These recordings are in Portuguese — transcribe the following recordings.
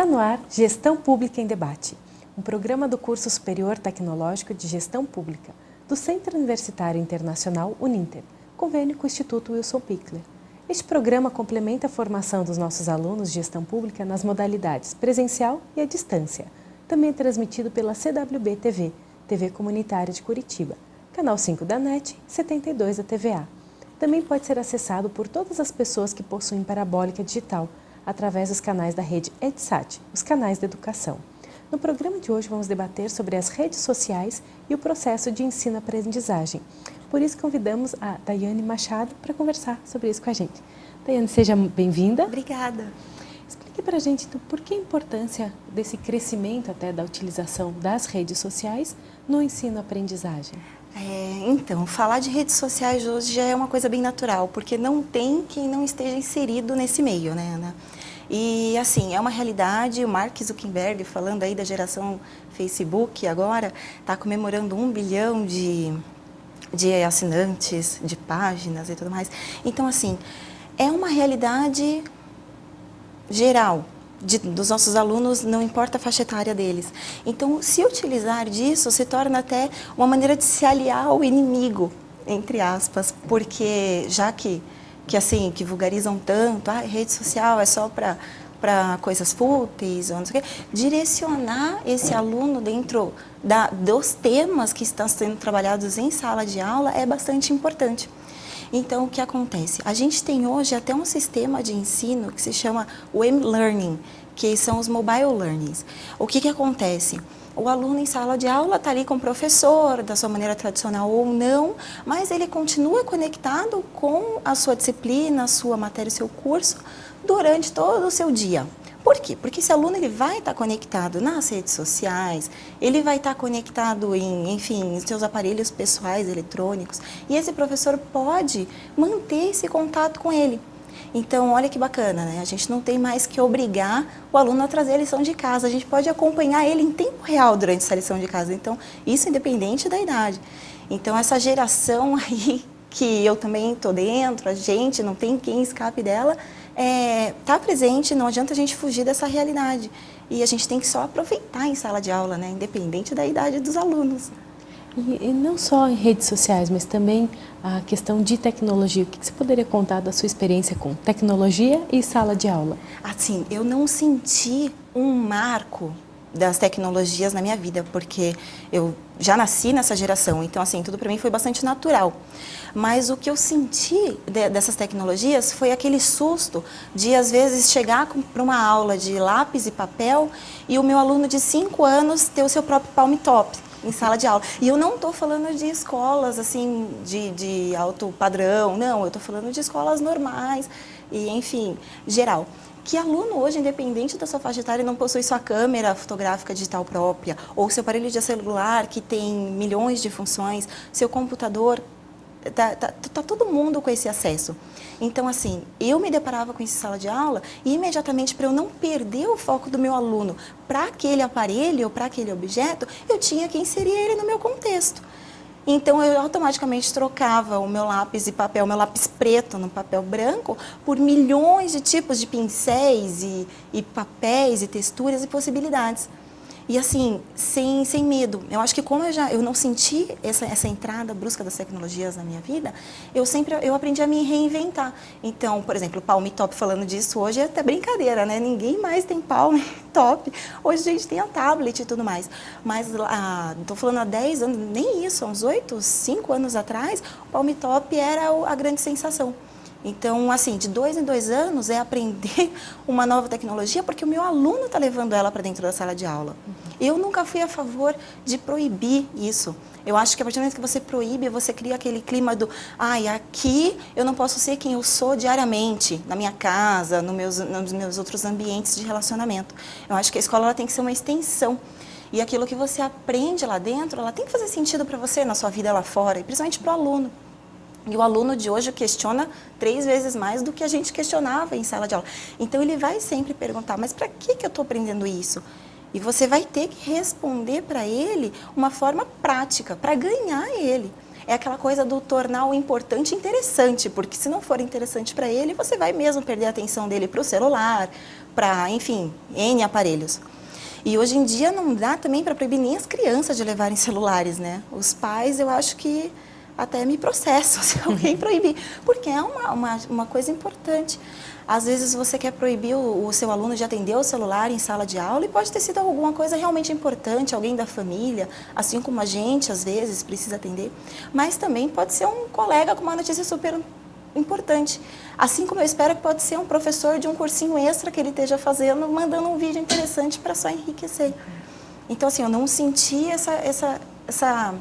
Está no ar Gestão Pública em Debate, um programa do curso superior tecnológico de Gestão Pública do Centro Universitário Internacional Uninter, convênio com o Instituto Wilson Pickler. Este programa complementa a formação dos nossos alunos de Gestão Pública nas modalidades presencial e à distância. Também é transmitido pela CWB TV, TV Comunitária de Curitiba, Canal 5 da NET, 72 da TVA. Também pode ser acessado por todas as pessoas que possuem parabólica digital, através dos canais da rede EdSat, os canais da educação. No programa de hoje vamos debater sobre as redes sociais e o processo de ensino-aprendizagem. Por isso convidamos a Daiane Machado para conversar sobre isso com a gente. Daiane, seja bem-vinda. Obrigada. Explique para a gente então, por que a importância desse crescimento até da utilização das redes sociais no ensino-aprendizagem. Então, falar de redes sociais hoje já é uma coisa bem natural, porque não tem quem não esteja inserido nesse meio, né, Ana? E, assim, é uma realidade, o Mark Zuckerberg, falando aí da geração Facebook agora, está comemorando 1 bilhão de assinantes, de páginas e tudo mais. Então, assim, é uma realidade geral. Dos nossos alunos, não importa a faixa etária deles. Então, se utilizar disso se torna até uma maneira de se aliar ao inimigo, entre aspas, porque já que vulgarizam tanto, rede social é só para coisas fúteis, ou não sei o quê, direcionar esse aluno dentro dos temas que estão sendo trabalhados em sala de aula é bastante importante. Então, o que acontece? A gente tem hoje até um sistema de ensino que se chama o M-Learning, que são os Mobile Learnings. O que acontece? O aluno em sala de aula está ali com o professor, da sua maneira tradicional ou não, mas ele continua conectado com a sua disciplina, a sua matéria, o seu curso, durante todo o seu dia. Por quê? Porque esse aluno ele vai estar conectado nas redes sociais, ele vai estar conectado em seus aparelhos pessoais eletrônicos, e esse professor pode manter esse contato com ele. Então, olha que bacana, né? A gente não tem mais que obrigar o aluno a trazer a lição de casa, a gente pode acompanhar ele em tempo real durante essa lição de casa. Então, isso independente da idade. Então, essa geração aí, que eu também estou dentro, a gente não tem quem escape dela, está presente, não adianta a gente fugir dessa realidade. E a gente tem que só aproveitar em sala de aula, né? Independente da idade dos alunos. E não só em redes sociais, mas também a questão de tecnologia. O que você poderia contar da sua experiência com tecnologia e sala de aula? Assim, eu não senti um marco das tecnologias na minha vida, porque eu já nasci nessa geração, então assim, tudo para mim foi bastante natural. Mas o que eu senti dessas tecnologias foi aquele susto de, às vezes, chegar para uma aula de lápis e papel e o meu aluno de 5 anos ter o seu próprio Palm Top em sala de aula. E eu não estou falando de escolas assim de alto padrão, não, eu estou falando de escolas normais e, enfim, geral. Que aluno hoje, independente da sua faixa etária, não possui sua câmera fotográfica digital própria, ou seu aparelho de celular que tem milhões de funções, seu computador, tá todo mundo com esse acesso. Então, assim, eu me deparava com essa sala de aula e imediatamente, para eu não perder o foco do meu aluno para aquele aparelho ou para aquele objeto, eu tinha que inserir ele no meu contexto. Então, eu automaticamente trocava o meu lápis de papel, o meu lápis preto no papel branco, por milhões de tipos de pincéis e papéis e texturas e possibilidades. E assim, sem medo. Eu acho que como eu não senti essa entrada brusca das tecnologias na minha vida, eu aprendi a me reinventar. Então, por exemplo, o Palm Top, falando disso hoje é até brincadeira, né? Ninguém mais tem Palm Top. Hoje a gente tem a tablet e tudo mais. Mas, estou falando há 10 anos, nem isso, há uns 5 anos atrás, o Palm Top era a grande sensação. Então, assim, de 2 em 2 anos é aprender uma nova tecnologia, porque o meu aluno está levando ela para dentro da sala de aula. Eu nunca fui a favor de proibir isso. Eu acho que a partir do momento que você proíbe, você cria aquele clima do, aqui eu não posso ser quem eu sou diariamente, na minha casa, nos meus outros ambientes de relacionamento. Eu acho que a escola ela tem que ser uma extensão. E aquilo que você aprende lá dentro, ela tem que fazer sentido para você, na sua vida lá fora, e principalmente para o aluno. E o aluno de hoje questiona 3 vezes mais do que a gente questionava em sala de aula. Então, ele vai sempre perguntar, mas para que eu estou aprendendo isso? E você vai ter que responder para ele uma forma prática, para ganhar ele. é aquela coisa do tornar o importante interessante, porque se não for interessante para ele, você vai mesmo perder a atenção dele para o celular, para, enfim, N aparelhos. E hoje em dia não dá também para proibir nem as crianças de levarem celulares, né? Os pais, eu acho que até me processam se alguém proibir, porque é uma coisa importante. Às vezes você quer proibir o seu aluno de atender o celular em sala de aula e pode ter sido alguma coisa realmente importante, alguém da família, assim como a gente às vezes precisa atender, mas também pode ser um colega com uma notícia super importante. Assim como eu espero que pode ser um professor de um cursinho extra que ele esteja fazendo, mandando um vídeo interessante para só enriquecer. Então, assim, eu não senti essa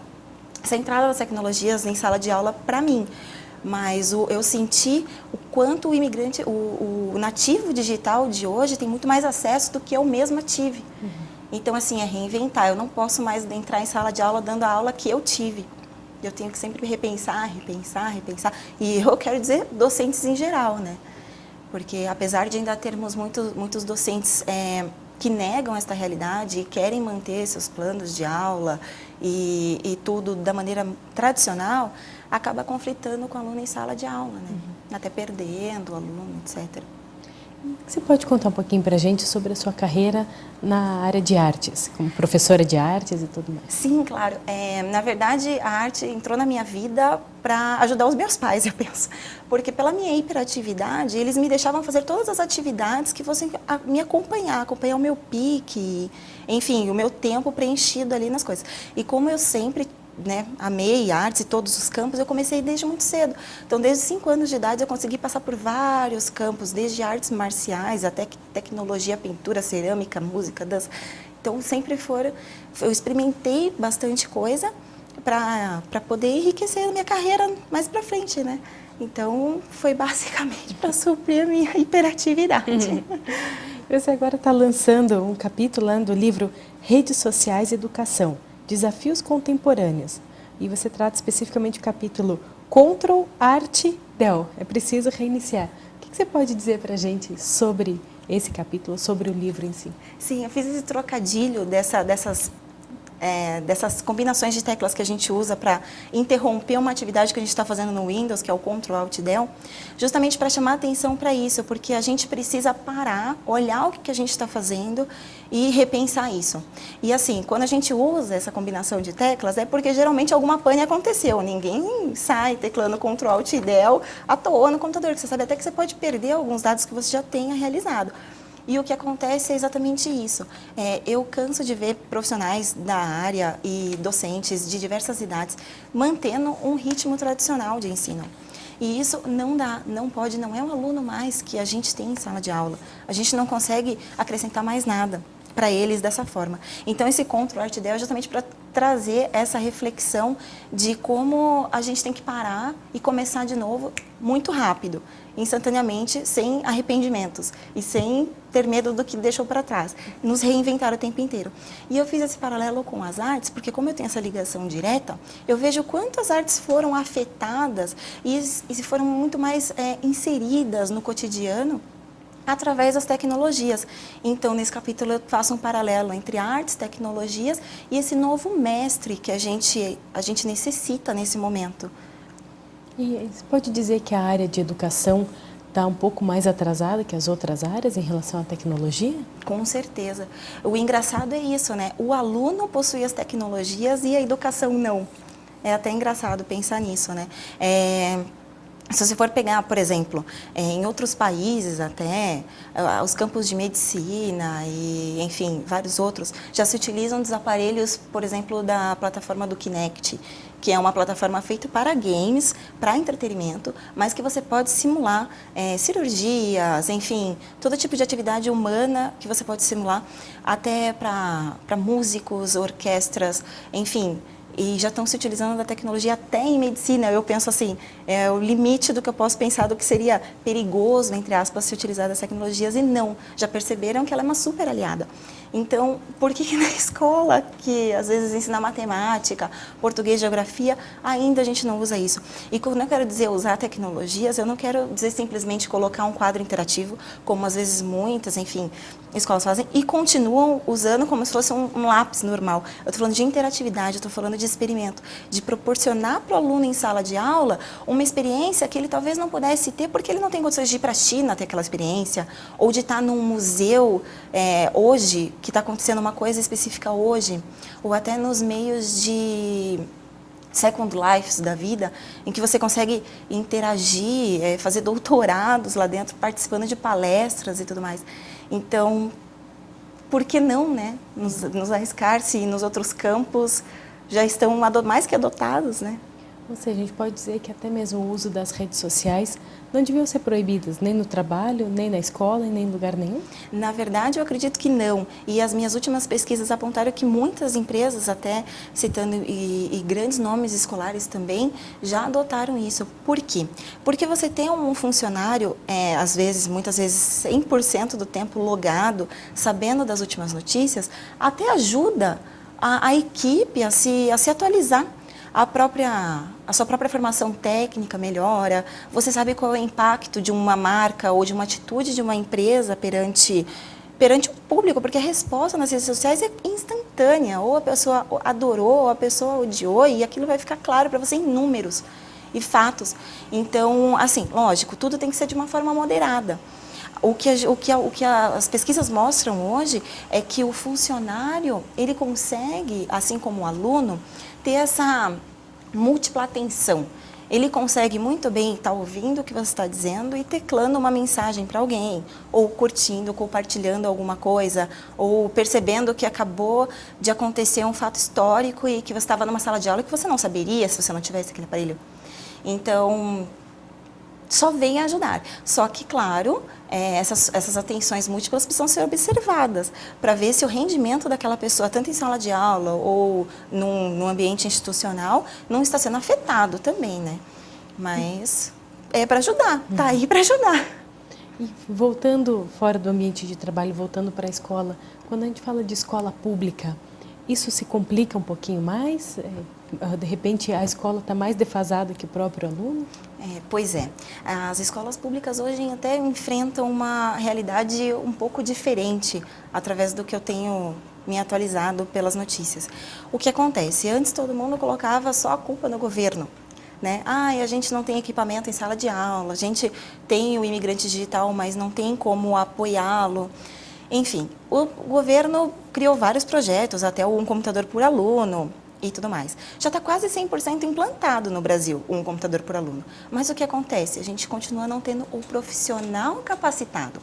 entrada das tecnologias em sala de aula para mim, mas eu senti o quanto o imigrante, o nativo digital de hoje tem muito mais acesso do que eu mesma tive. Então, assim, é reinventar. Eu não posso mais entrar em sala de aula dando a aula que eu tive. Eu tenho que sempre repensar. E eu quero dizer docentes em geral, né? Porque apesar de ainda termos muitos docentes que negam esta realidade e querem manter seus planos de aula e tudo da maneira tradicional, acaba conflitando com o aluno em sala de aula, né? Até perdendo o aluno, etc. Você pode contar um pouquinho para a gente sobre a sua carreira na área de artes, como professora de artes e tudo mais? Sim, claro. Na verdade, a arte entrou na minha vida para ajudar os meus pais, eu penso. Porque pela minha hiperatividade, eles me deixavam fazer todas as atividades que fossem me acompanhar o meu pique, enfim, o meu tempo preenchido ali nas coisas. E como eu sempre amei artes e todos os campos, eu comecei desde muito cedo. Então, desde 5 anos de idade, eu consegui passar por vários campos, desde artes marciais até tecnologia, pintura, cerâmica, música, dança. Então, sempre eu experimentei bastante coisa para poder enriquecer a minha carreira mais para frente, né? Então, foi basicamente para suprir a minha hiperatividade. Você agora está lançando um capítulo lá do livro Redes Sociais e Educação, Desafios Contemporâneos. E você trata especificamente o capítulo Ctrl, Art, Del. É preciso reiniciar. O que você pode dizer para a gente sobre esse capítulo, sobre o livro em si? Sim, eu fiz esse trocadilho dessas combinações de teclas que a gente usa para interromper uma atividade que a gente está fazendo no Windows, que é o Ctrl, Alt, Del, justamente para chamar atenção para isso, porque a gente precisa parar, olhar o que a gente está fazendo e repensar isso. E assim, quando a gente usa essa combinação de teclas, é porque geralmente alguma pane aconteceu. Ninguém sai teclando Ctrl, Alt, Del à toa no computador, que você sabe até que você pode perder alguns dados que você já tenha realizado. E o que acontece é exatamente isso. Eu canso de ver profissionais da área e docentes de diversas idades mantendo um ritmo tradicional de ensino. E isso não dá, não pode, não é um aluno mais que a gente tem em sala de aula. A gente não consegue acrescentar mais nada para eles dessa forma. Então, esse Ctrl Alt Del é justamente para trazer essa reflexão de como a gente tem que parar e começar de novo muito rápido, instantaneamente, sem arrependimentos e sem ter medo do que deixou para trás, nos reinventar o tempo inteiro. E eu fiz esse paralelo com as artes, porque como eu tenho essa ligação direta, eu vejo quanto as artes foram afetadas e foram muito mais inseridas no cotidiano através das tecnologias. Então, nesse capítulo eu faço um paralelo entre artes, tecnologias e esse novo mestre que a gente necessita nesse momento. E você pode dizer que a área de educação está um pouco mais atrasada que as outras áreas em relação à tecnologia? Com certeza. O engraçado é isso, né? O aluno possui as tecnologias e a educação não. É até engraçado pensar nisso, né? Se você for pegar, por exemplo, em outros países até, os campos de medicina e, enfim, vários outros, já se utilizam dos aparelhos, por exemplo, da plataforma do Kinect, que é uma plataforma feita para games, para entretenimento, mas que você pode simular cirurgias, enfim, todo tipo de atividade humana que você pode simular, até para músicos, orquestras, enfim. E já estão se utilizando da tecnologia até em medicina. Eu penso assim, é o limite do que eu posso pensar do que seria perigoso, entre aspas, se utilizar das tecnologias, e não. Já perceberam que ela é uma super aliada. Então, por que na escola, que às vezes ensina matemática, português, geografia, ainda a gente não usa isso? E quando eu quero dizer usar tecnologias, eu não quero dizer simplesmente colocar um quadro interativo, como às vezes muitas, enfim, escolas fazem, e continuam usando como se fosse um lápis normal. Eu estou falando de interatividade, eu estou falando de experimento, de proporcionar para o aluno em sala de aula uma experiência que ele talvez não pudesse ter, porque ele não tem condições de ir para a China ter aquela experiência, ou de estar num museu hoje, que está acontecendo uma coisa específica hoje, ou até nos meios de Second Lives da vida, em que você consegue interagir, fazer doutorados lá dentro, participando de palestras e tudo mais. Então, por que não, né, nos arriscar se nos outros campos já estão mais que adotados, né? Ou seja, a gente pode dizer que até mesmo o uso das redes sociais não deviam ser proibidas, nem no trabalho, nem na escola, nem em lugar nenhum? Na verdade, eu acredito que não. E as minhas últimas pesquisas apontaram que muitas empresas, até citando e grandes nomes escolares também, já adotaram isso. Por quê? Porque você tem um funcionário, às vezes, muitas vezes, 100% do tempo logado, sabendo das últimas notícias, até ajuda a equipe a se atualizar. A sua própria formação técnica melhora, você sabe qual é o impacto de uma marca ou de uma atitude de uma empresa perante o público, porque a resposta nas redes sociais é instantânea, ou a pessoa adorou, ou a pessoa odiou, e aquilo vai ficar claro para você em números e fatos. Então, assim, lógico, tudo tem que ser de uma forma moderada. O que as pesquisas mostram hoje é que o funcionário, ele consegue, assim como o aluno, ter essa múltipla atenção. Ele consegue muito bem estar ouvindo o que você está dizendo e teclando uma mensagem para alguém, ou curtindo, compartilhando alguma coisa, ou percebendo que acabou de acontecer um fato histórico e que você estava numa sala de aula que você não saberia se você não tivesse aquele aparelho. Então, só vem ajudar. Só que, claro, essas atenções múltiplas precisam ser observadas para ver se o rendimento daquela pessoa, tanto em sala de aula ou num ambiente institucional, não está sendo afetado também, né? Mas é para ajudar, tá aí para ajudar. E voltando fora do ambiente de trabalho, voltando para a escola, quando a gente fala de escola pública, isso se complica um pouquinho mais? De repente, a escola está mais defasada que o próprio aluno? Pois é. As escolas públicas hoje até enfrentam uma realidade um pouco diferente através do que eu tenho me atualizado pelas notícias. O que acontece? Antes todo mundo colocava só a culpa no governo, né? A gente não tem equipamento em sala de aula, a gente tem o imigrante digital, mas não tem como apoiá-lo. Enfim, o governo criou vários projetos, até um computador por aluno e tudo mais. Já está quase 100% implantado no Brasil, um computador por aluno. Mas o que acontece? A gente continua não tendo o profissional capacitado.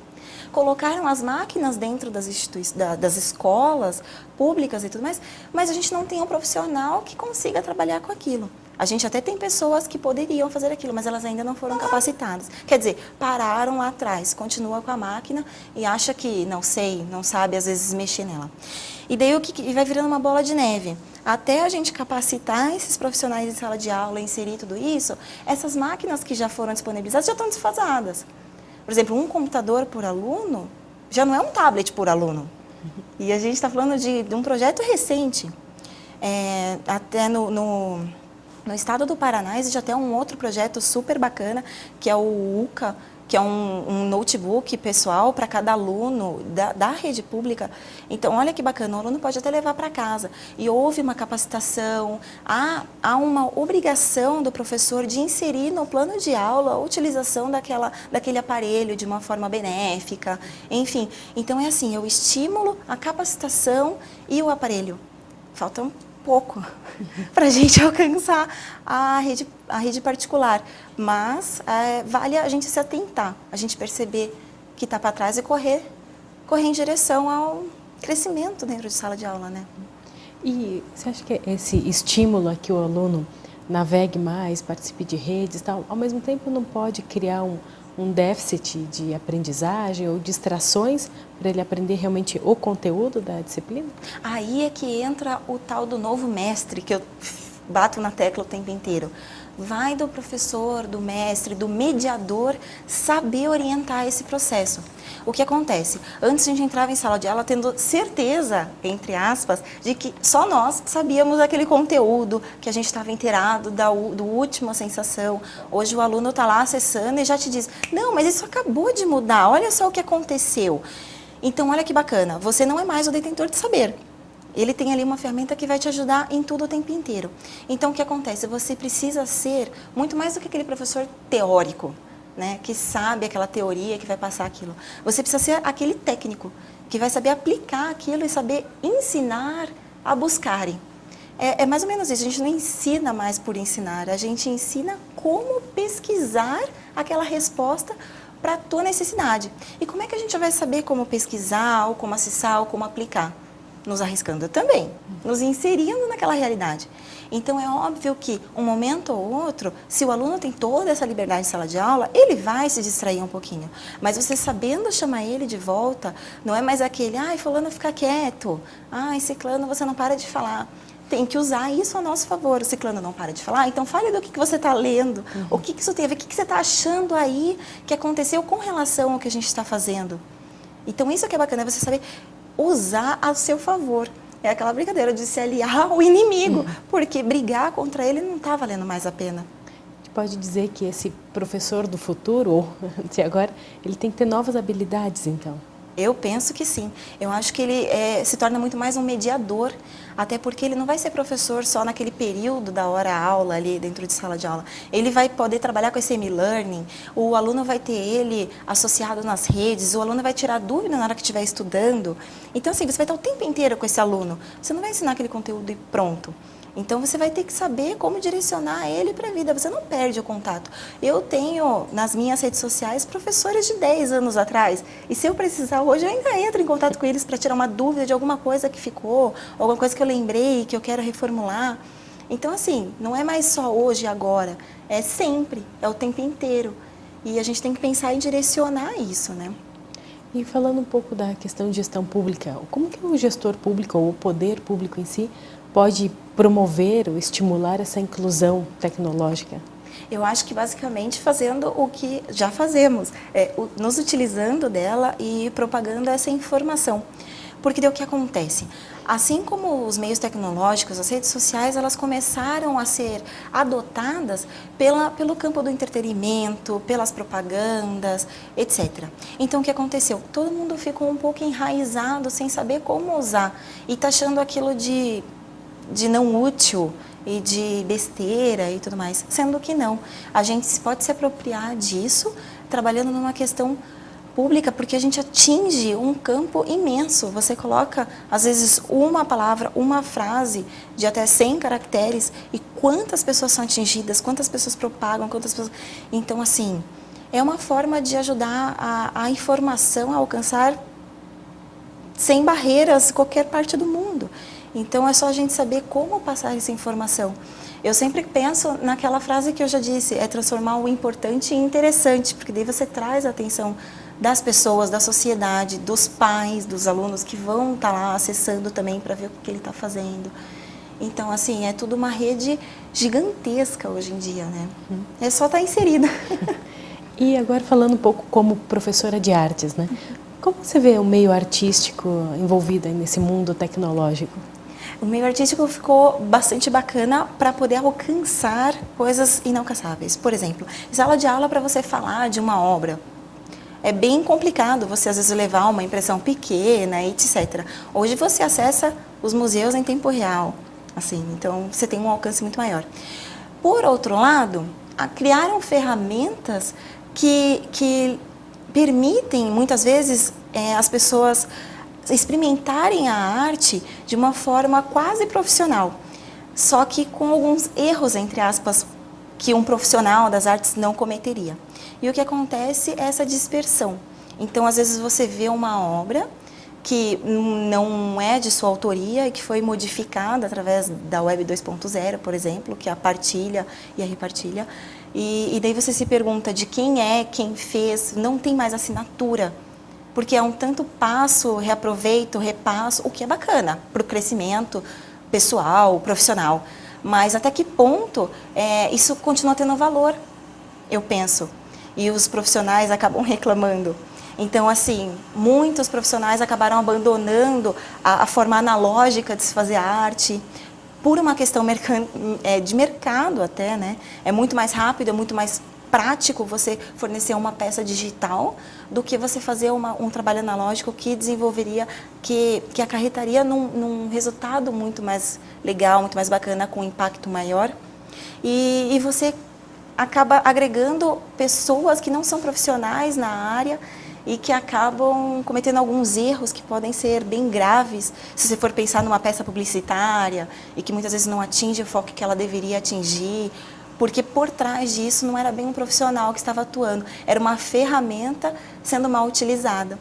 Colocaram as máquinas dentro das escolas públicas e tudo mais, mas a gente não tem um profissional que consiga trabalhar com aquilo. A gente até tem pessoas que poderiam fazer aquilo, mas elas ainda não foram capacitadas. Quer dizer, pararam lá atrás, continua com a máquina e acha que não sabe às vezes mexer nela. E daí e vai virando uma bola de neve. Até a gente capacitar esses profissionais em sala de aula, inserir tudo isso, essas máquinas que já foram disponibilizadas já estão desfasadas. Por exemplo, um computador por aluno já não é um tablet por aluno. E a gente está falando de um projeto recente. Até no estado do Paraná existe até um outro projeto super bacana, que é o UCA, que é um notebook pessoal para cada aluno da rede pública. Então, olha que bacana, o aluno pode até levar para casa. E houve uma capacitação, há uma obrigação do professor de inserir no plano de aula a utilização daquele aparelho de uma forma benéfica, enfim. Então, é assim, eu estimulo a capacitação e o aparelho. Faltam pouco para a gente alcançar a rede particular, mas vale a gente se atentar, a gente perceber que está para trás e correr em direção ao crescimento dentro de sala de aula, né? E você acha que esse estímulo a que o aluno navegue mais, participe de redes e tal, ao mesmo tempo não pode criar um déficit de aprendizagem ou distrações para ele aprender realmente o conteúdo da disciplina? Aí é que entra o tal do novo mestre, que eu bato na tecla o tempo inteiro. Vai do professor, do mestre, do mediador saber orientar esse processo. O que acontece? Antes a gente entrava em sala de aula tendo certeza, entre aspas, de que só nós sabíamos aquele conteúdo, que a gente estava inteirado do última sensação. Hoje o aluno está lá acessando e já te diz, não, mas isso acabou de mudar, olha só o que aconteceu. Então, olha que bacana, você não é mais o detentor de saber. Ele tem ali uma ferramenta que vai te ajudar em tudo o tempo inteiro. Então, o que acontece? Você precisa ser muito mais do que aquele professor teórico, né, que sabe aquela teoria, que vai passar aquilo. Você precisa ser aquele técnico, que vai saber aplicar aquilo e saber ensinar a buscarem. É mais ou menos isso, a gente não ensina mais por ensinar, a gente ensina como pesquisar aquela resposta para a tua necessidade. E como é que a gente vai saber como pesquisar, ou como acessar, ou como aplicar? Nos arriscando também, nos inserindo naquela realidade. Então, é óbvio que um momento ou outro, se o aluno tem toda essa liberdade de sala de aula, ele vai se distrair um pouquinho. Mas você sabendo chamar ele de volta, não é mais aquele, ai, fulano fica quieto, ai, ciclano, você não para de falar. Tem que usar isso a nosso favor. O ciclano não para de falar, então fale do que você está lendo, o que isso tem a ver, o que você está achando aí que aconteceu com relação ao que a gente está fazendo. Então, isso que é bacana, é você saber usar a seu favor. É aquela brincadeira de se aliar ao inimigo, porque brigar contra ele não está valendo mais a pena. A gente pode dizer que esse professor do futuro, ou de agora, ele tem que ter novas habilidades, então? Eu penso que sim. Eu acho que ele se torna muito mais um mediador, até porque ele não vai ser professor só naquele período da hora-aula ali dentro de sala de aula. Ele vai poder trabalhar com esse semi-learning, o aluno vai ter ele associado nas redes, o aluno vai tirar dúvida na hora que estiver estudando. Então, assim, você vai estar o tempo inteiro com esse aluno. Você não vai ensinar aquele conteúdo e pronto. Então, você vai ter que saber como direcionar ele para a vida, você não perde o contato. Eu tenho, nas minhas redes sociais, professores de 10 anos atrás, e se eu precisar hoje, eu ainda entro em contato com eles para tirar uma dúvida de alguma coisa que ficou, alguma coisa que eu lembrei, que eu quero reformular. Então, assim, não é mais só hoje e agora, é sempre, é o tempo inteiro. E a gente tem que pensar em direcionar isso, né? E falando um pouco da questão de gestão pública, como que o gestor público, ou o poder público em si, pode promover ou estimular essa inclusão tecnológica? Eu acho que basicamente fazendo o que já fazemos, nos utilizando dela e propagando essa informação. Porque daí o que acontece? Assim como os meios tecnológicos, as redes sociais, elas começaram a ser adotadas pelo campo do entretenimento, pelas propagandas, etc. Então, o que aconteceu? Todo mundo ficou um pouco enraizado, sem saber como usar, e tá achando aquilo de não útil e de besteira e tudo mais, sendo que não. A gente pode se apropriar disso trabalhando numa questão pública, porque a gente atinge um campo imenso. Você coloca, às vezes, uma palavra, uma frase de até 100 caracteres e quantas pessoas são atingidas, quantas pessoas propagam, quantas pessoas... Então, assim, é uma forma de ajudar a informação a alcançar sem barreiras qualquer parte do mundo. Então, é só a gente saber como passar essa informação. Eu sempre penso naquela frase que eu já disse, é transformar o importante em interessante, porque daí você traz a atenção das pessoas, da sociedade, dos pais, dos alunos que vão estar lá acessando também para ver o que ele está fazendo. Então, assim, é tudo uma rede gigantesca hoje em dia, né? É só estar inserida. E agora falando um pouco como professora de artes, né? Como você vê o meio artístico envolvido nesse mundo tecnológico? O meio artístico ficou bastante bacana para poder alcançar coisas inalcançáveis. Por exemplo, sala de aula para você falar de uma obra. É bem complicado você, às vezes, levar uma impressão pequena, etc. Hoje você acessa os museus em tempo real, assim, então você tem um alcance muito maior. Por outro lado, criaram ferramentas que permitem, muitas vezes, as pessoas experimentarem a arte de uma forma quase profissional, só que com alguns erros, entre aspas, que um profissional das artes não cometeria. E o que acontece é essa dispersão. Então, às vezes, você vê uma obra que não é de sua autoria e que foi modificada através da Web 2.0, por exemplo, que é a partilha e a repartilha. E daí você se pergunta de quem é, quem fez, não tem mais assinatura. Porque é um tanto passo, reaproveito, repasso, o que é bacana para o crescimento pessoal, profissional. Mas até que ponto isso continua tendo valor, eu penso. E os profissionais acabam reclamando. Então, assim, muitos profissionais acabaram abandonando a forma analógica de se fazer arte, por uma questão de mercado até, né? É muito mais rápido, é muito mais prático você fornecer uma peça digital do que você fazer um trabalho analógico que desenvolveria, que acarretaria num resultado muito mais legal, muito mais bacana, com um impacto maior. E você acaba agregando pessoas que não são profissionais na área e que acabam cometendo alguns erros que podem ser bem graves, se você for pensar numa peça publicitária e que muitas vezes não atinge o foco que ela deveria atingir, porque por trás disso não era bem um profissional que estava atuando, era uma ferramenta sendo mal utilizada.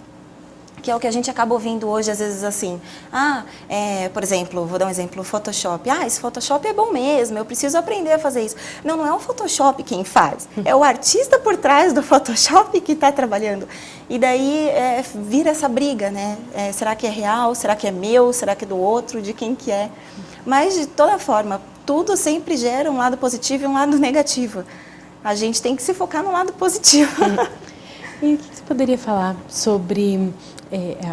Que é o que a gente acaba ouvindo hoje, às vezes assim, por exemplo, vou dar um exemplo, o Photoshop. Esse Photoshop é bom mesmo, eu preciso aprender a fazer isso. Não, não é o Photoshop quem faz, é o artista por trás do Photoshop que está trabalhando. E daí vira essa briga, né? Será que é real? Será que é meu? Será que é do outro? De quem que é? Mas, de toda forma, tudo sempre gera um lado positivo e um lado negativo. A gente tem que se focar no lado positivo. E o que você poderia falar sobre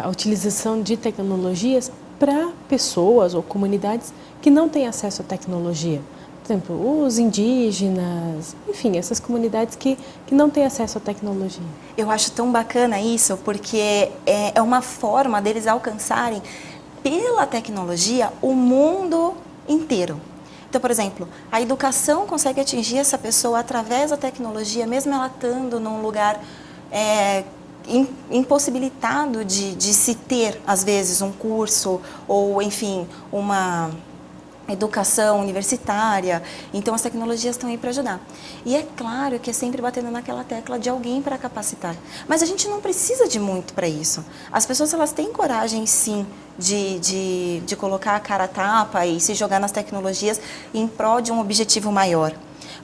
a utilização de tecnologias para pessoas ou comunidades que não têm acesso à tecnologia? Por exemplo, os indígenas, enfim, essas comunidades que não têm acesso à tecnologia. Eu acho tão bacana isso, porque é uma forma deles alcançarem, pela tecnologia, o mundo inteiro. Então, por exemplo, a educação consegue atingir essa pessoa através da tecnologia, mesmo ela estando num lugar impossibilitado de se ter, às vezes, um curso ou, enfim, uma educação universitária. Então, as tecnologias estão aí para ajudar. E é claro que é sempre batendo naquela tecla de alguém para capacitar. Mas a gente não precisa de muito para isso. As pessoas, elas têm coragem, sim, de colocar a cara a tapa e se jogar nas tecnologias em prol de um objetivo maior.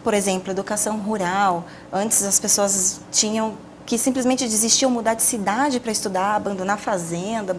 Por exemplo, educação rural. Antes as pessoas tinham que simplesmente desistiam, mudar de cidade para estudar, abandonar a fazenda,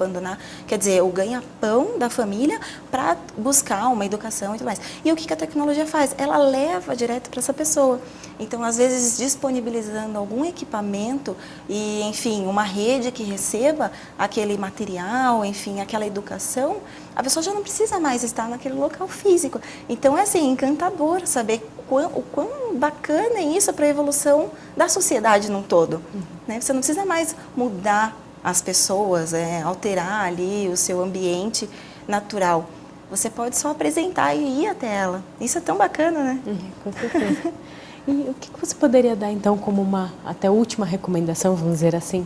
quer dizer, o ganha-pão da família para buscar uma educação e tudo mais. E o que a tecnologia faz? Ela leva direto para essa pessoa. Então, às vezes, disponibilizando algum equipamento e, enfim, uma rede que receba aquele material, enfim, aquela educação, a pessoa já não precisa mais estar naquele local físico. Então, é assim, encantador saber o quão bacana é isso para a evolução da sociedade num todo. Né? Você não precisa mais mudar as pessoas, alterar ali o seu ambiente natural. Você pode só apresentar e ir até ela. Isso é tão bacana, né? Com certeza. E o que você poderia dar, então, como uma até última recomendação, vamos dizer assim,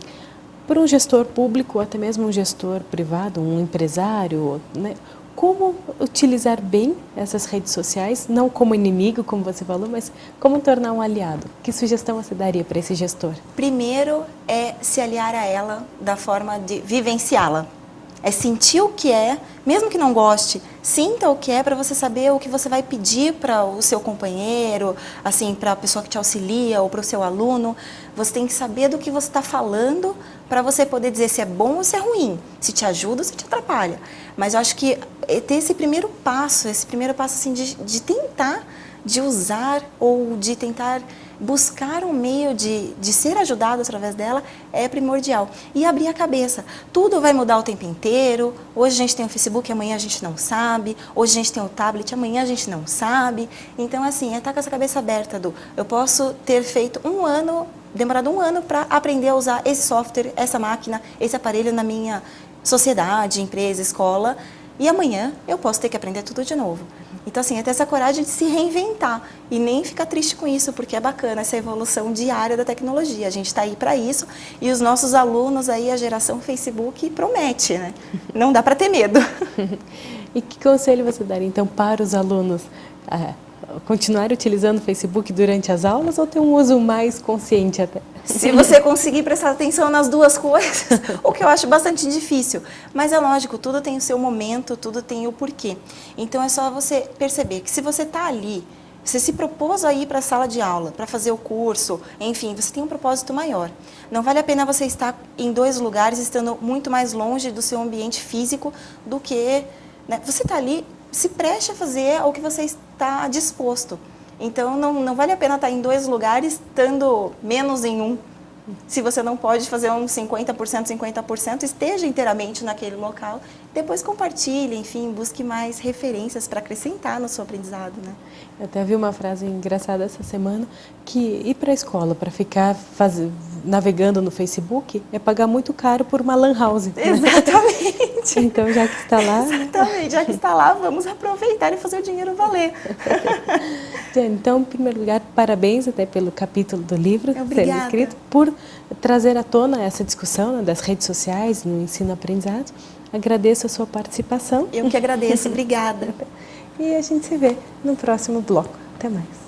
para um gestor público ou até mesmo um gestor privado, um empresário, né? Como utilizar bem essas redes sociais, não como inimigo, como você falou, mas como tornar um aliado? Que sugestão você daria para esse gestor? Primeiro é se aliar a ela da forma de vivenciá-la. É sentir o que é, mesmo que não goste, sinta o que é para você saber o que você vai pedir para o seu companheiro, assim, para a pessoa que te auxilia ou para o seu aluno. Você tem que saber do que você está falando para você poder dizer se é bom ou se é ruim, se te ajuda ou se te atrapalha. Mas eu acho que ter esse primeiro passo assim, de tentar, de usar ou de tentar buscar um meio de ser ajudado através dela é primordial. E abrir a cabeça. Tudo vai mudar o tempo inteiro. Hoje a gente tem o Facebook, amanhã a gente não sabe. Hoje a gente tem o tablet, amanhã a gente não sabe. Então, assim, estar com essa cabeça aberta eu posso ter feito demorado um ano para aprender a usar esse software, essa máquina, esse aparelho na minha sociedade, empresa, escola. E amanhã eu posso ter que aprender tudo de novo. Então, assim, é ter essa coragem de se reinventar e nem ficar triste com isso, porque é bacana essa evolução diária da tecnologia. A gente está aí para isso e os nossos alunos aí, a geração Facebook, promete, né? Não dá para ter medo. E que conselho você daria, então, para os alunos? Continuar utilizando o Facebook durante as aulas ou ter um uso mais consciente até? Se você conseguir prestar atenção nas duas coisas, o que eu acho bastante difícil. Mas é lógico, tudo tem o seu momento, tudo tem o porquê. Então é só você perceber que se você está ali, você se propôs a ir para a sala de aula, para fazer o curso, enfim, você tem um propósito maior. Não vale a pena você estar em dois lugares, estando muito mais longe do seu ambiente físico do que... né? Você está ali, se preste a fazer o que você está disposto. Então, não vale a pena estar em dois lugares, estando menos em um. Se você não pode fazer um 50%, 50%, esteja inteiramente naquele local. Depois compartilhe, enfim, busque mais referências para acrescentar no seu aprendizado, né? Eu até vi uma frase engraçada essa semana, que ir para a escola para ficar navegando no Facebook é pagar muito caro por uma lan house. Né? Exatamente. Então, já que está lá... Exatamente, já que está lá, vamos aproveitar e fazer o dinheiro valer. Então, em primeiro lugar, parabéns até pelo capítulo do livro sendo escrito, por trazer à tona essa discussão, né, das redes sociais no ensino-aprendizado. Agradeço a sua participação. Eu que agradeço, obrigada. E a gente se vê no próximo bloco. Até mais.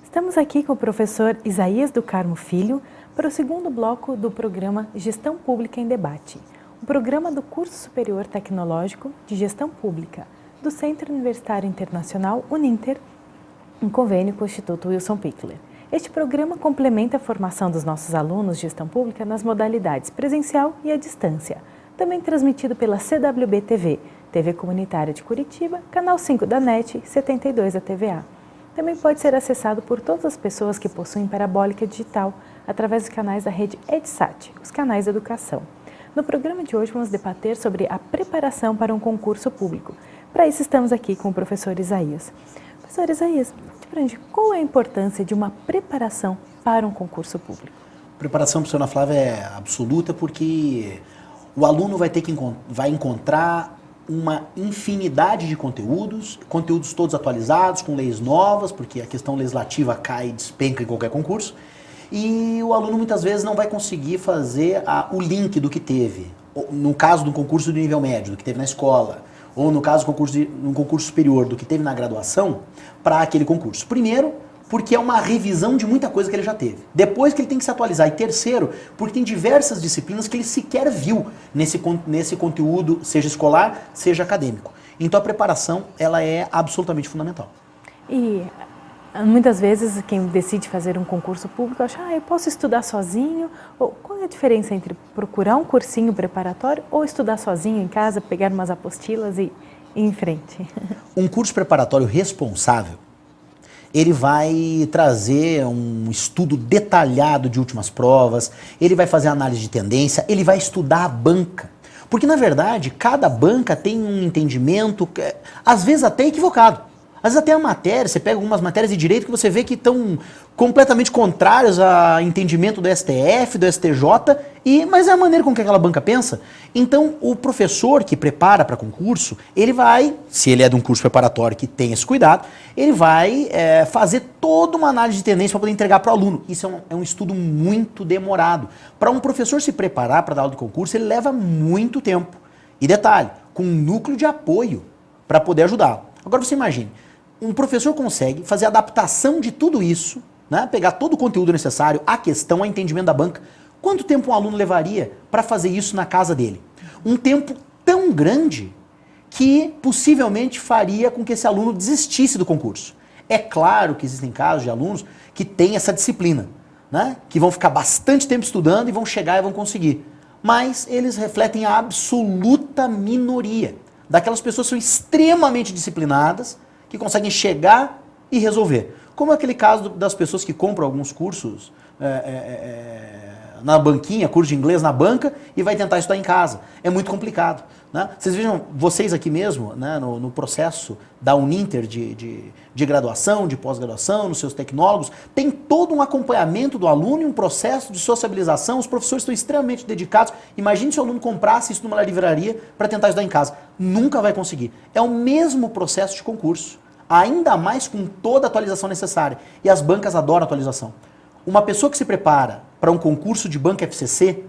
Estamos aqui com o professor Isaías do Carmo Filho para o segundo bloco do programa Gestão Pública em Debate, um programa do Curso Superior Tecnológico de Gestão Pública do Centro Universitário Internacional Uninter, em convênio com o Instituto Wilson Pickler. Este programa complementa a formação dos nossos alunos de gestão pública nas modalidades presencial e à distância, também transmitido pela CWB-TV, TV Comunitária de Curitiba, Canal 5 da NET, 72 da TVA. Também pode ser acessado por todas as pessoas que possuem parabólica digital, através dos canais da rede EdSat, os canais de educação. No programa de hoje vamos debater sobre a preparação para um concurso público. Para isso estamos aqui com o professor Isaías. Professor Isaías, para a gente, qual é a importância de uma preparação para um concurso público? Preparação, professora Flávia, é absoluta porque o aluno vai encontrar uma infinidade de conteúdos todos atualizados, com leis novas, porque a questão legislativa cai e despenca em qualquer concurso, e o aluno muitas vezes não vai conseguir fazer o link do que teve, no caso do concurso de nível médio, do que teve na escola, ou no caso de um concurso superior, do que teve na graduação, para aquele concurso. Primeiro, porque é uma revisão de muita coisa que ele já teve. Depois que ele tem que se atualizar. E terceiro, porque tem diversas disciplinas que ele sequer viu nesse conteúdo, seja escolar, seja acadêmico. Então a preparação, ela é absolutamente fundamental. E muitas vezes quem decide fazer um concurso público acha, eu posso estudar sozinho? Ou, qual é a diferença entre procurar um cursinho preparatório ou estudar sozinho em casa, pegar umas apostilas e ir em frente? Um curso preparatório responsável, ele vai trazer um estudo detalhado de últimas provas, ele vai fazer análise de tendência, ele vai estudar a banca. Porque, na verdade, cada banca tem um entendimento, às vezes até equivocado. Às vezes até a matéria, você pega algumas matérias de direito que você vê que estão completamente contrárias ao entendimento do STF, do STJ, mas é a maneira com que aquela banca pensa. Então, o professor que prepara para concurso, ele vai, se ele é de um curso preparatório que tem esse cuidado, ele vai fazer toda uma análise de tendência para poder entregar para o aluno. Isso é um estudo muito demorado. Para um professor se preparar para dar aula de concurso, ele leva muito tempo. E detalhe, com um núcleo de apoio para poder ajudá-lo. Agora você imagine, um professor consegue fazer a adaptação de tudo isso, né? Pegar todo o conteúdo necessário, a questão, o entendimento da banca. Quanto tempo um aluno levaria para fazer isso na casa dele? Um tempo tão grande que possivelmente faria com que esse aluno desistisse do concurso. É claro que existem casos de alunos que têm essa disciplina, né? Que vão ficar bastante tempo estudando e vão chegar e vão conseguir. Mas eles refletem a absoluta minoria daquelas pessoas que são extremamente disciplinadas, que conseguem chegar e resolver. Como aquele caso das pessoas que compram alguns cursos na banquinha, curso de inglês na banca, e vai tentar estudar em casa. É muito complicado. Né? Vocês vejam, vocês aqui mesmo, né, no processo da Uninter de graduação, de pós-graduação, nos seus tecnólogos, tem todo um acompanhamento do aluno e um processo de sociabilização. Os professores estão extremamente dedicados. Imagine se o aluno comprasse isso numa livraria para tentar estudar em casa. Nunca vai conseguir. É o mesmo processo de concurso. ainda mais com toda a atualização necessária. E as bancas adoram atualização. Uma pessoa que se prepara para um concurso de banca FCC,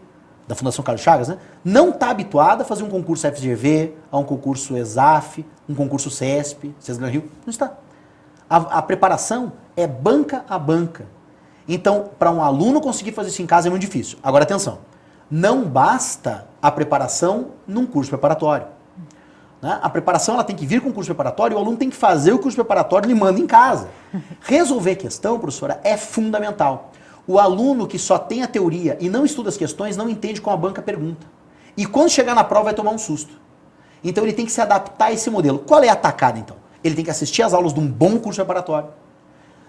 da Fundação Carlos Chagas, né, não está habituada a fazer um concurso FGV, a um concurso ESAF, um concurso CESP, Sesgan Rio, não está. A preparação é banca a banca. Então, para um aluno conseguir fazer isso em casa é muito difícil. Agora, atenção, não basta a preparação num curso preparatório. Né? A preparação ela tem que vir com o curso preparatório e o aluno tem que fazer o curso preparatório e lhe manda em casa. Resolver questão, professora, é fundamental. O aluno que só tem a teoria e não estuda as questões não entende como a banca pergunta. E quando chegar na prova vai tomar um susto. Então ele tem que se adaptar a esse modelo. Qual é a tacada então? Ele tem que assistir às aulas de um bom curso preparatório.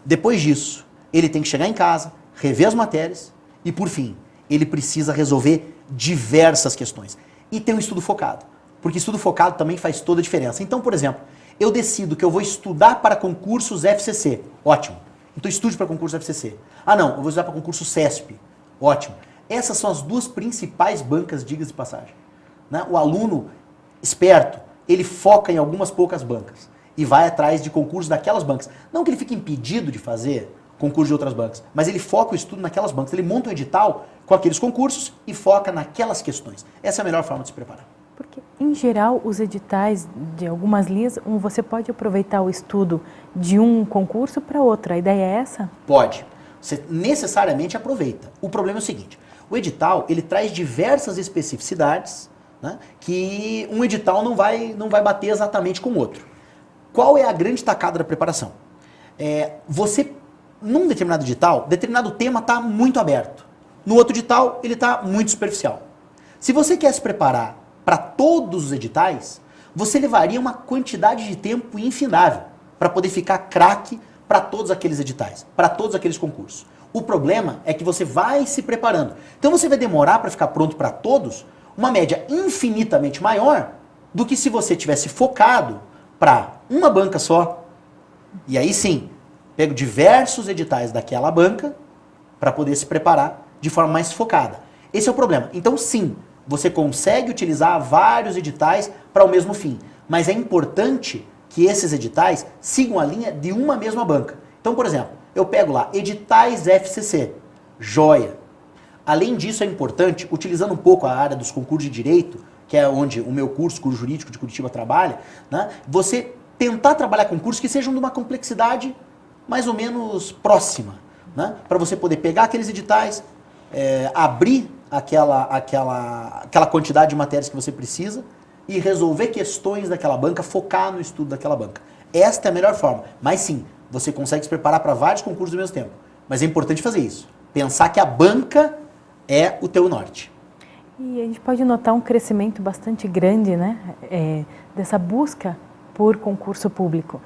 Depois disso, ele tem que chegar em casa, rever as matérias e, por fim, ele precisa resolver diversas questões. E ter um estudo focado. Porque estudo focado também faz toda a diferença. Então, por exemplo, eu decido que eu vou estudar para concursos FCC. Ótimo. Então estude para concurso FCC. Ah não, eu vou estudar para concurso CESP. Ótimo. Essas são as duas principais bancas, diga-se de passagem. Né? O aluno esperto, ele foca em algumas poucas bancas e vai atrás de concursos daquelas bancas. Não que ele fique impedido de fazer concurso de outras bancas, mas ele foca o estudo naquelas bancas. Ele monta um edital com aqueles concursos e foca naquelas questões. Essa é a melhor forma de se preparar. Porque, em geral, os editais de algumas linhas, você pode aproveitar o estudo de um concurso para outro. A ideia é essa? Pode. Você necessariamente aproveita. O problema é o seguinte, o edital ele traz diversas especificidades, né, que um edital não vai bater exatamente com o outro. Qual é a grande tacada da preparação? Você, num determinado edital, determinado tema está muito aberto. No outro edital, ele está muito superficial. Se você quer se preparar para todos os editais, você levaria uma quantidade de tempo infindável para poder ficar craque para todos aqueles editais, para todos aqueles concursos. O problema é que você vai se preparando. Então você vai demorar para ficar pronto para todos uma média infinitamente maior do que se você tivesse focado para uma banca só. E aí sim, pego diversos editais daquela banca para poder se preparar de forma mais focada. Esse é o problema. Então sim, você consegue utilizar vários editais para o mesmo fim. Mas é importante que esses editais sigam a linha de uma mesma banca. Então, por exemplo, eu pego lá editais FCC, joia. Além disso, é importante, utilizando um pouco a área dos concursos de direito, que é onde o meu curso jurídico de Curitiba trabalha, né, você tentar trabalhar concursos que sejam de uma complexidade mais ou menos próxima, né, para você poder pegar aqueles editais, abrir aquela quantidade de matérias que você precisa e resolver questões daquela banca, focar no estudo daquela banca. Esta é a melhor forma. Mas sim, você consegue se preparar para vários concursos ao mesmo tempo. Mas é importante fazer isso. Pensar que a banca é o teu norte. E a gente pode notar um crescimento bastante grande, né, dessa busca por concurso público.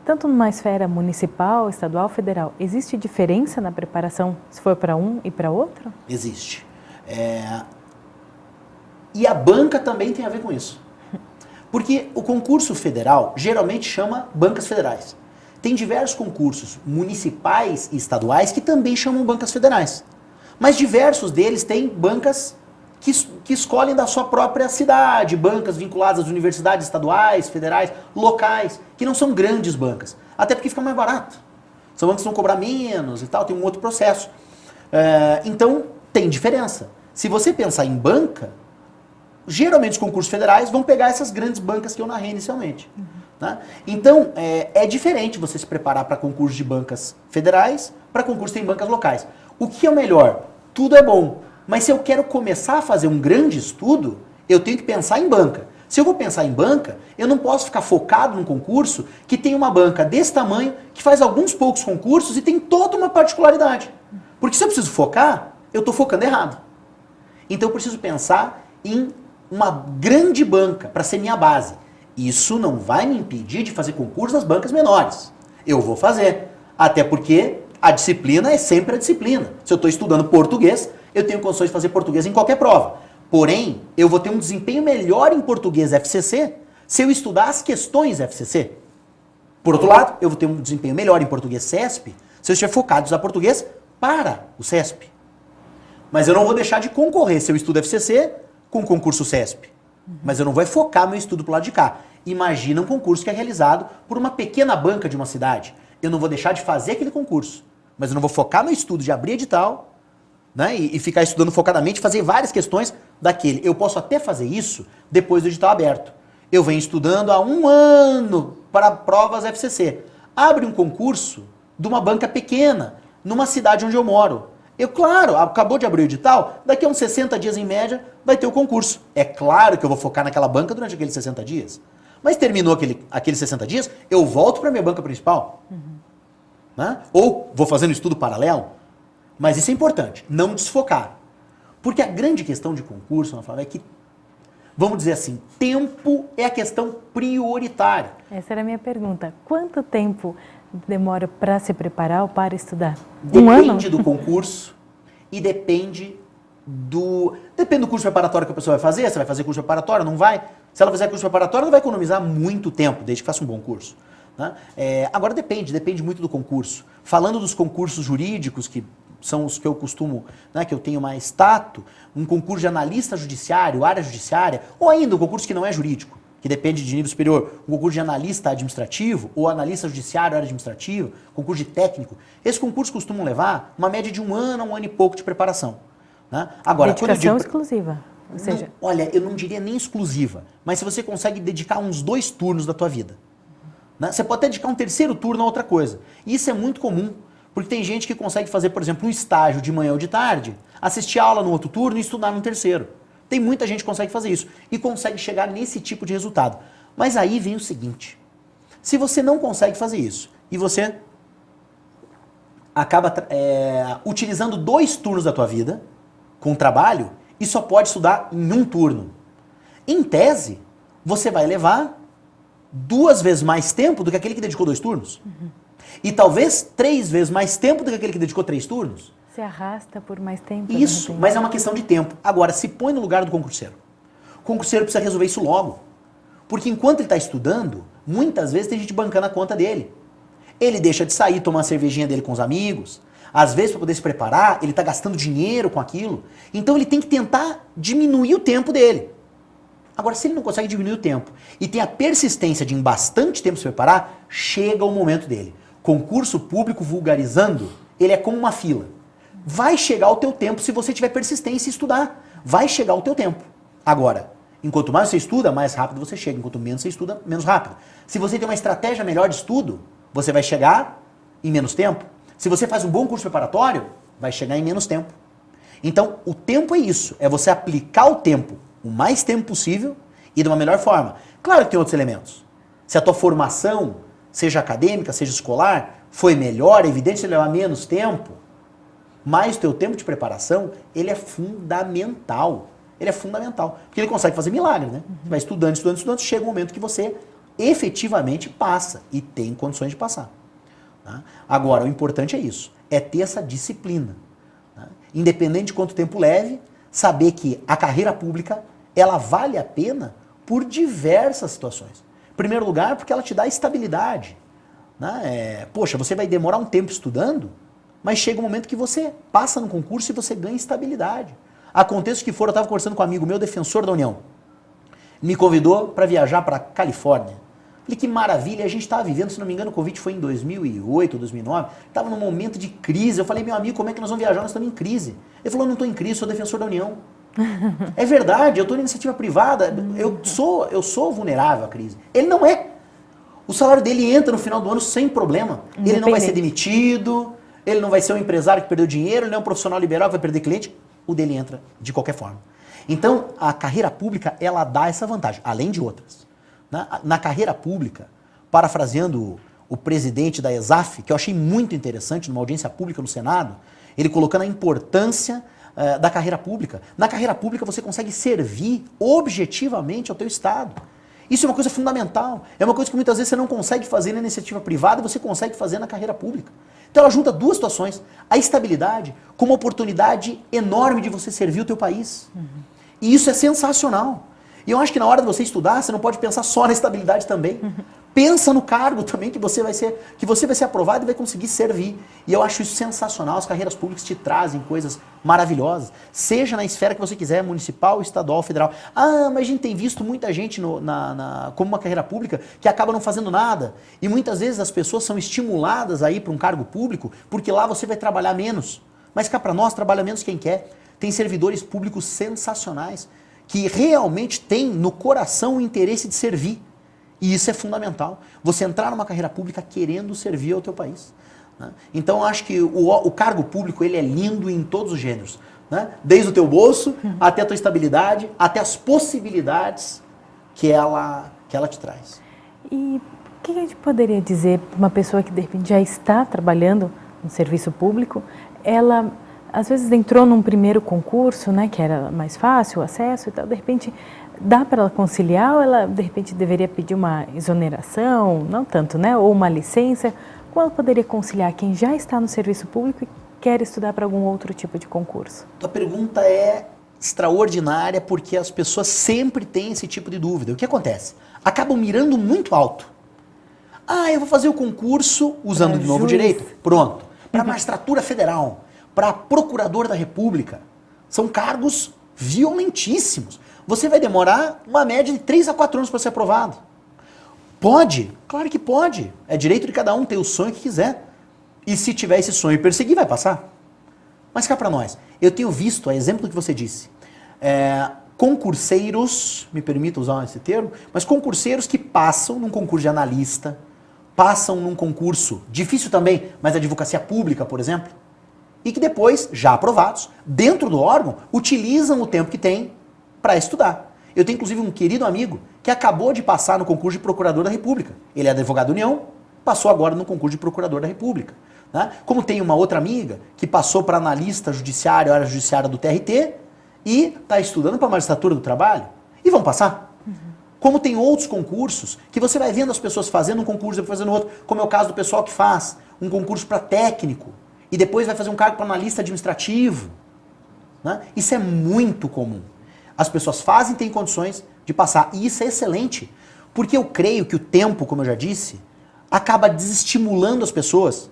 Tanto numa esfera municipal, estadual, federal. Existe diferença na preparação se for para um e para outro? Existe. E a banca também tem a ver com isso. Porque o concurso federal geralmente chama bancas federais. Tem diversos concursos municipais e estaduais que também chamam bancas federais. Mas diversos deles têm bancas que escolhem da sua própria cidade, bancas vinculadas às universidades estaduais, federais, locais, que não são grandes bancas. Até porque fica mais barato. São bancas que vão cobrar menos e tal, tem um outro processo. Então, tem diferença. Se você pensar em banca, geralmente os concursos federais vão pegar essas grandes bancas que eu narrei inicialmente. Tá? Então, é diferente você se preparar para concursos de bancas federais, para concursos em bancas locais. O que é o melhor? Tudo é bom. Mas se eu quero começar a fazer um grande estudo, eu tenho que pensar em banca. Se eu vou pensar em banca, eu não posso ficar focado num concurso que tem uma banca desse tamanho, que faz alguns poucos concursos e tem toda uma particularidade. Porque se eu preciso focar, eu estou focando errado. Então eu preciso pensar em uma grande banca para ser minha base. Isso não vai me impedir de fazer concurso nas bancas menores. Eu vou fazer. Até porque a disciplina é sempre a disciplina. Se eu estou estudando português, eu tenho condições de fazer português em qualquer prova. Porém, eu vou ter um desempenho melhor em português FCC se eu estudar as questões FCC. Por outro lado, eu vou ter um desempenho melhor em português CESP se eu estiver focado em estudar português para o CESP. Mas eu não vou deixar de concorrer se eu estudo FCC com o concurso CESP. Mas eu não vou focar meu estudo pro lado de cá. Imagina um concurso que é realizado por uma pequena banca de uma cidade. Eu não vou deixar de fazer aquele concurso, mas eu não vou focar no estudo de abrir edital, né, e ficar estudando focadamente, fazer várias questões daquele. Eu posso até fazer isso depois do edital aberto. Eu venho estudando há 1 ano para provas FCC. Abre um concurso de uma banca pequena, numa cidade onde eu moro. Claro, acabou de abrir o edital, daqui a uns 60 dias em média vai ter o concurso. É claro que eu vou focar naquela banca durante aqueles 60 dias. Mas terminou aqueles 60 dias, eu volto para a minha banca principal. Né? Ou vou fazendo estudo paralelo. Mas isso é importante, não desfocar. Porque a grande questão de concurso, Ana Flávia, é que, vamos dizer assim, tempo é a questão prioritária. Essa era a minha pergunta. Quanto tempo demora para se preparar ou para estudar? Depende do concurso e depende do curso preparatório que a pessoa vai fazer. Você vai fazer curso preparatório, não vai? Se ela fizer curso preparatório, ela vai economizar muito tempo, desde que faça um bom curso. Né? Agora depende muito do concurso. Falando dos concursos jurídicos, que são os que eu costumo, né, que eu tenho mais tato, um concurso de analista judiciário, área judiciária, ou ainda um concurso que não é jurídico, que depende de nível superior, um concurso de analista administrativo, ou analista judiciário, área administrativa, concurso de técnico. Esses concursos costumam levar uma média de 1 ano a 1 ano e pouco de preparação. Né? Agora, dedicação exclusiva. Ou seja, olha, eu não diria nem exclusiva, mas se você consegue dedicar uns 2 turnos da tua vida. Né? Você pode até dedicar um 3º turno a outra coisa. E isso é muito comum, porque tem gente que consegue fazer, por exemplo, um estágio de manhã ou de tarde, assistir aula no outro turno e estudar no 3º. Tem muita gente que consegue fazer isso e consegue chegar nesse tipo de resultado. Mas aí vem o seguinte, se você não consegue fazer isso e você acaba utilizando 2 turnos da tua vida com trabalho e só pode estudar em 1 turno. Em tese, você vai levar 2 vezes mais tempo do que aquele que dedicou 2 turnos. E talvez 3 vezes mais tempo do que aquele que dedicou 3 turnos. Se arrasta por mais tempo. Isso, mas é uma questão de tempo. Agora, se põe no lugar do concurseiro. O concurseiro precisa resolver isso logo. Porque enquanto ele está estudando, muitas vezes tem gente bancando a conta dele. Ele deixa de sair, tomar uma cervejinha dele com os amigos. Às vezes, para poder se preparar, ele está gastando dinheiro com aquilo. Então, ele tem que tentar diminuir o tempo dele. Agora, se ele não consegue diminuir o tempo e tem a persistência de em bastante tempo se preparar, chega o momento dele. Concurso público, vulgarizando, ele é como uma fila. Vai chegar o teu tempo se você tiver persistência e estudar. Vai chegar o teu tempo. Agora, enquanto mais você estuda, mais rápido você chega. Enquanto menos você estuda, menos rápido. Se você tem uma estratégia melhor de estudo, você vai chegar em menos tempo. Se você faz um bom curso preparatório, vai chegar em menos tempo. Então, o tempo é isso. É você aplicar o tempo o mais tempo possível e de uma melhor forma. Claro que tem outros elementos. Se a tua formação, seja acadêmica, seja escolar, foi melhor, é evidente que você levar menos tempo, mas o teu tempo de preparação, ele é fundamental. Ele é fundamental. Porque ele consegue fazer milagre, né? Vai estudando, estudando, estudando, chega um momento que você efetivamente passa e tem condições de passar. Tá? Agora, o importante é isso, é ter essa disciplina. Tá? Independente de quanto tempo leve, saber que a carreira pública, ela vale a pena por diversas situações. Em primeiro lugar, porque ela te dá estabilidade. Né? Poxa, você vai demorar um tempo estudando, mas chega um momento que você passa no concurso e você ganha estabilidade. Aconteça o que for, eu estava conversando com um amigo meu, defensor da União. Me convidou para viajar para a Califórnia. Falei, que maravilha, a gente estava vivendo, se não me engano, o convite foi em 2008 ou 2009, estava num momento de crise. Eu falei, meu amigo, como é que nós vamos viajar? Nós estamos em crise. Ele falou, não estou em crise, sou defensor da União. É verdade, eu estou na iniciativa privada, eu sou vulnerável à crise. Ele não é. O salário dele entra no final do ano sem problema. Ele não vai ser demitido, ele não vai ser um empresário que perdeu dinheiro, ele não é um profissional liberal que vai perder cliente. O dele entra de qualquer forma. Então, a carreira pública, ela dá essa vantagem, além de outras. Na carreira pública, parafraseando o presidente da ESAF, que eu achei muito interessante, numa audiência pública no Senado, ele colocando a importância da carreira pública. Na carreira pública você consegue servir objetivamente ao teu Estado. Isso é uma coisa fundamental. É uma coisa que muitas vezes você não consegue fazer na iniciativa privada e você consegue fazer na carreira pública. Então ela junta 2 situações. A estabilidade com uma oportunidade enorme de você servir o teu país. E isso é sensacional. E eu acho que na hora de você estudar, você não pode pensar só na estabilidade também. Pensa no cargo também que você vai ser aprovado e vai conseguir servir. E eu acho isso sensacional. As carreiras públicas te trazem coisas maravilhosas. Seja na esfera que você quiser, municipal, estadual, federal. Ah, mas a gente tem visto muita gente como uma carreira pública que acaba não fazendo nada. E muitas vezes as pessoas são estimuladas a ir para um cargo público porque lá você vai trabalhar menos. Mas cá para nós, trabalha menos quem quer. Tem servidores públicos sensacionais que realmente têm no coração o interesse de servir. E isso é fundamental. Você entrar numa carreira pública querendo servir ao teu país. Né? Então, eu acho que o cargo público ele é lindo em todos os gêneros. Né? Desde o teu bolso, até a tua estabilidade, até as possibilidades que ela te traz. E o que a gente poderia dizer para uma pessoa que, de repente, já está trabalhando no serviço público, ela, às vezes, entrou num primeiro concurso, né, que era mais fácil o acesso e tal, de repente... Dá para ela conciliar ou ela, de repente, deveria pedir uma exoneração, não tanto, né? Ou uma licença? Como ela poderia conciliar quem já está no serviço público e quer estudar para algum outro tipo de concurso? A pergunta é extraordinária porque as pessoas sempre têm esse tipo de dúvida. O que acontece? Acabam mirando muito alto. Ah, eu vou fazer o concurso, usando de novo o direito, pronto. Para magistratura federal, para procurador da República. São cargos violentíssimos. Você vai demorar uma média de 3 a 4 anos para ser aprovado. Pode? Claro que pode. É direito de cada um ter o sonho que quiser. E se tiver esse sonho e perseguir, vai passar. Mas cá para nós, eu tenho visto, a exemplo do que você disse, concurseiros, me permita usar esse termo, mas concurseiros que passam num concurso de analista, passam num concurso difícil também, mas da advocacia pública, por exemplo, e que depois, já aprovados, dentro do órgão, utilizam o tempo que têm para estudar. Eu tenho inclusive um querido amigo que acabou de passar no concurso de procurador da República. Ele é advogado da União, passou agora no concurso de procurador da República. Né? Como tem uma outra amiga que passou para analista judiciário, área judiciária do TRT e está estudando para a magistratura do trabalho. E vão passar. Como tem outros concursos que você vai vendo as pessoas fazendo um concurso, depois fazendo outro, como é o caso do pessoal que faz um concurso para técnico e depois vai fazer um cargo para analista administrativo. Né? Isso é muito comum. As pessoas fazem, têm condições de passar. E isso é excelente. Porque eu creio que o tempo, como eu já disse, acaba desestimulando as pessoas.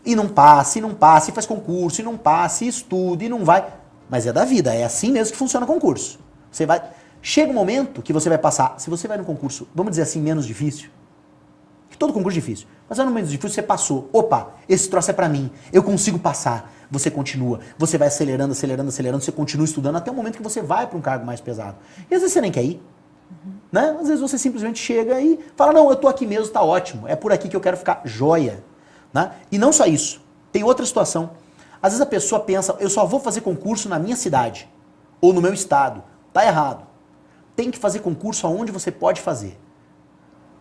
E não passa, e faz concurso, e não passa, e estuda, e não vai. Mas é da vida, é assim mesmo que funciona o concurso. Você vai... Chega um momento que você vai passar. Se você vai num concurso, vamos dizer assim, menos difícil. Que todo concurso é difícil. Mas no menos difícil você passou. Opa, esse troço é pra mim. Eu consigo passar. Você continua, você vai acelerando, você continua estudando até o momento que você vai para um cargo mais pesado. E às vezes você nem quer ir. Né? Às vezes você simplesmente chega e fala, não, eu tô aqui mesmo, tá ótimo, é por aqui que eu quero ficar, joia. Né? E não só isso, tem outra situação. Às vezes a pessoa pensa, eu só vou fazer concurso na minha cidade, ou no meu estado. Tá errado. Tem que fazer concurso aonde você pode fazer.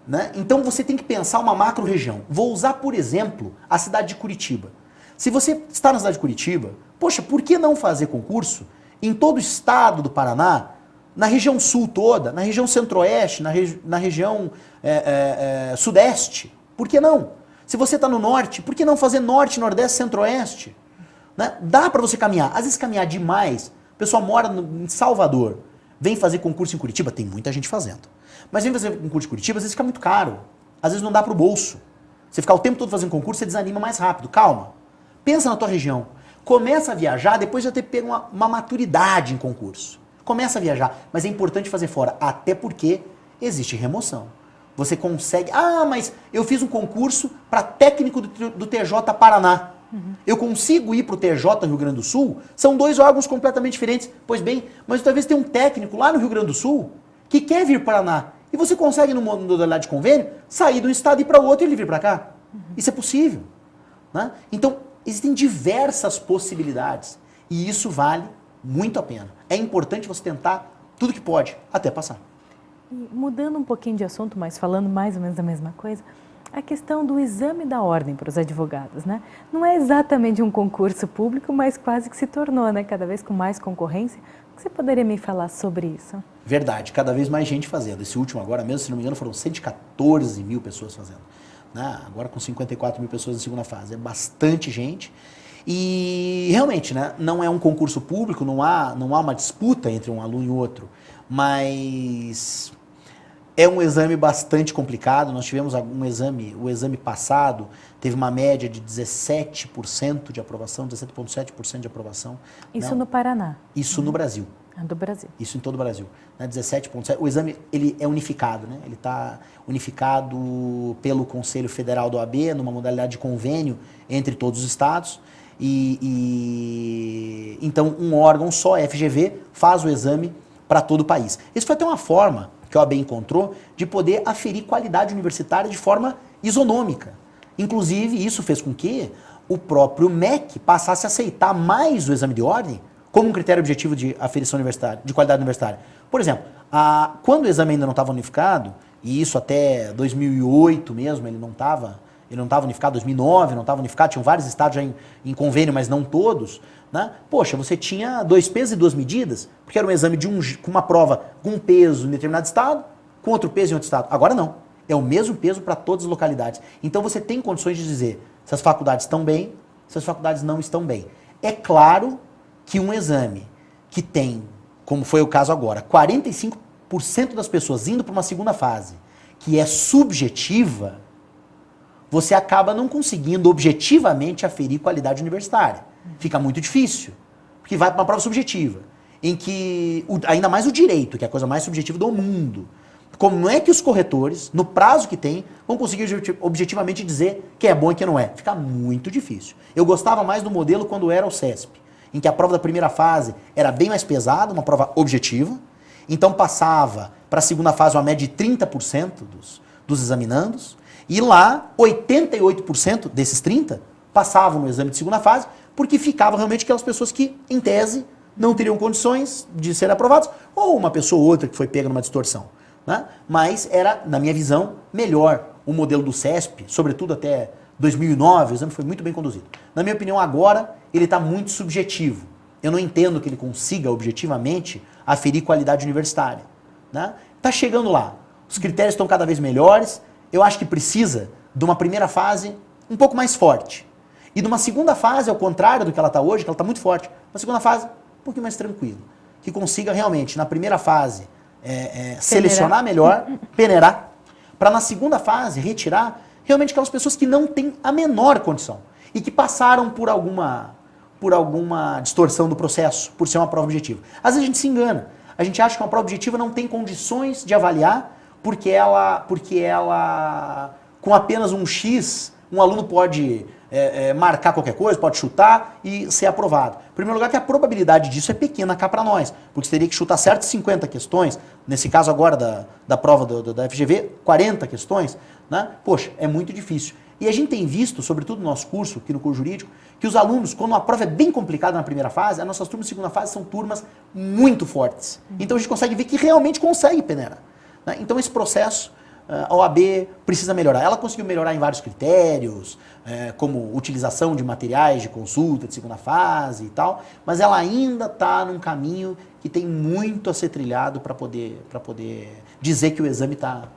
Né? Então você tem que pensar uma macro-região. Vou usar, por exemplo, a cidade de Curitiba. Se você está na cidade de Curitiba, poxa, por que não fazer concurso em todo o estado do Paraná, na região sul toda, na região centro-oeste, na região sudeste? Por que não? Se você está no norte, por que não fazer norte, nordeste, centro-oeste? Né? Dá para você caminhar. Às vezes caminhar demais. O pessoal mora em Salvador, vem fazer concurso em Curitiba, tem muita gente fazendo. Mas vem fazer concurso em Curitiba, às vezes fica muito caro. Às vezes não dá para o bolso. Você ficar o tempo todo fazendo concurso, você desanima mais rápido. Calma. Pensa na tua região. Começa a viajar depois de já ter pego uma maturidade em concurso. Começa a viajar. Mas é importante fazer fora, até porque existe remoção. Você consegue... Ah, mas eu fiz um concurso para técnico do TJ Paraná. Eu consigo ir para o TJ Rio Grande do Sul? São dois órgãos completamente diferentes. Pois bem, mas talvez tenha um técnico lá no Rio Grande do Sul que quer vir para o Paraná. E você consegue, no modalidade de convênio, sair de um estado e ir para o outro e ele vir para cá. Isso é possível. Né? Então, existem diversas possibilidades. E isso vale muito a pena. É importante você tentar tudo que pode, até passar. E mudando um pouquinho de assunto, mas falando mais ou menos da mesma coisa, a questão do exame da ordem para os advogados, né? Não é exatamente um concurso público, mas quase que se tornou, né? Cada vez com mais concorrência. O que você poderia me falar sobre isso? Verdade, cada vez mais gente fazendo. Esse último agora mesmo, se não me engano, foram 114 mil pessoas fazendo. Né? Agora com 54 mil pessoas na segunda fase. É bastante gente. E realmente, né, não é um concurso público, não há uma disputa entre um aluno e outro. Mas É um exame bastante complicado. Nós tivemos o exame passado teve uma média de 17% de aprovação, 17,7% de aprovação. Isso né? no Paraná? Isso no Brasil. Do Brasil. Isso em todo o Brasil. Né? 17,7%. O exame ele é unificado, né? Ele está unificado pelo Conselho Federal da OAB, numa modalidade de convênio entre todos os estados. Então, um órgão só, a FGV, faz o exame para todo o país. Isso foi até uma forma que a OAB encontrou de poder aferir qualidade universitária de forma isonômica. Inclusive, isso fez com que o próprio MEC passasse a aceitar mais o exame de ordem como um critério objetivo de aferição universitária, de qualidade universitária. Por exemplo, quando o exame ainda não estava unificado, e isso até 2008 mesmo, ele não estava unificado, 2009 não estava unificado, tinham vários estados já em convênio, mas não todos, né? Poxa, você tinha 2 pesos e 2 medidas, porque era um exame com uma prova com um peso em determinado estado, com outro peso em outro estado. Agora não, é o mesmo peso para todas as localidades. Então você tem condições de dizer se as faculdades estão bem, se as faculdades não estão bem. É claro que um exame que tem, como foi o caso agora, 45% das pessoas indo para uma segunda fase, que é subjetiva, você acaba não conseguindo objetivamente aferir qualidade universitária. Fica muito difícil, porque vai para uma prova subjetiva, em que, ainda mais o direito, que é a coisa mais subjetiva do mundo, como é que os corretores, no prazo que tem, vão conseguir objetivamente dizer que é bom e que não é? Fica muito difícil. Eu gostava mais do modelo quando era o CESP, em que a prova da primeira fase era bem mais pesada, uma prova objetiva, então passava para a segunda fase uma média de 30% dos examinandos, e lá 88% desses 30% passavam no exame de segunda fase, porque ficavam realmente aquelas pessoas que, em tese, não teriam condições de serem aprovados, ou uma pessoa ou outra que foi pega numa distorção. Né? Mas era, na minha visão, melhor o modelo do CESP, sobretudo até 2009, o exame foi muito bem conduzido. Na minha opinião, agora, ele está muito subjetivo. Eu não entendo que ele consiga, objetivamente, aferir qualidade universitária. Né? Tá chegando lá. Os critérios estão cada vez melhores. Eu acho que precisa de uma primeira fase um pouco mais forte. E de uma segunda fase, ao contrário do que ela está hoje, que ela está muito forte, uma segunda fase um pouquinho mais tranquila. Que consiga realmente, na primeira fase, selecionar melhor, peneirar, para na segunda fase retirar realmente aquelas pessoas que não têm a menor condição e que passaram por alguma distorção do processo, por ser uma prova objetiva. Às vezes a gente se engana. A gente acha que uma prova objetiva não tem condições de avaliar porque ela com apenas um X, um aluno pode marcar qualquer coisa, pode chutar e ser aprovado. Em primeiro lugar, que a probabilidade disso é pequena cá para nós, porque você teria que chutar certas 50 questões, nesse caso agora da prova da FGV, 40 questões, né? Poxa, é muito difícil. E a gente tem visto, sobretudo no nosso curso, aqui no curso jurídico, que os alunos, quando uma prova é bem complicada na primeira fase, as nossas turmas de segunda fase são turmas muito fortes. Então a gente consegue ver que realmente consegue peneirar. Né? Então esse processo, a OAB precisa melhorar. Ela conseguiu melhorar em vários critérios, como utilização de materiais de consulta de segunda fase e tal, mas ela ainda está num caminho que tem muito a ser trilhado para poder dizer que o exame está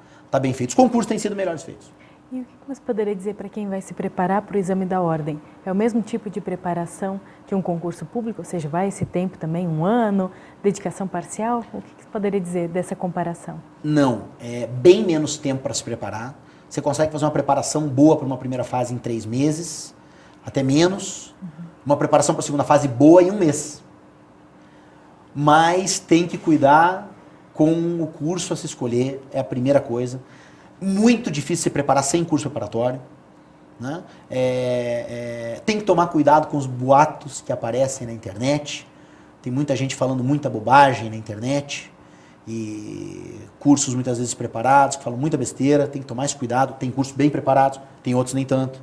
bem feito. Os concursos têm sido melhores feitos. E o que você poderia dizer para quem vai se preparar para o exame da ordem? É o mesmo tipo de preparação de um concurso público? Ou seja, vai esse tempo também, 1 ano, dedicação parcial? O que você poderia dizer dessa comparação? Não, é bem menos tempo para se preparar. Você consegue fazer uma preparação boa para uma primeira fase em 3 meses, até menos. Uma preparação para a segunda fase boa em 1 mês. Mas tem que cuidar com o curso a se escolher, é a primeira coisa. Muito difícil se preparar sem curso preparatório. Né? Tem que tomar cuidado com os boatos que aparecem na internet. Tem muita gente falando muita bobagem na internet. E cursos muitas vezes preparados, que falam muita besteira. Tem que tomar esse cuidado. Tem cursos bem preparados, tem outros nem tanto.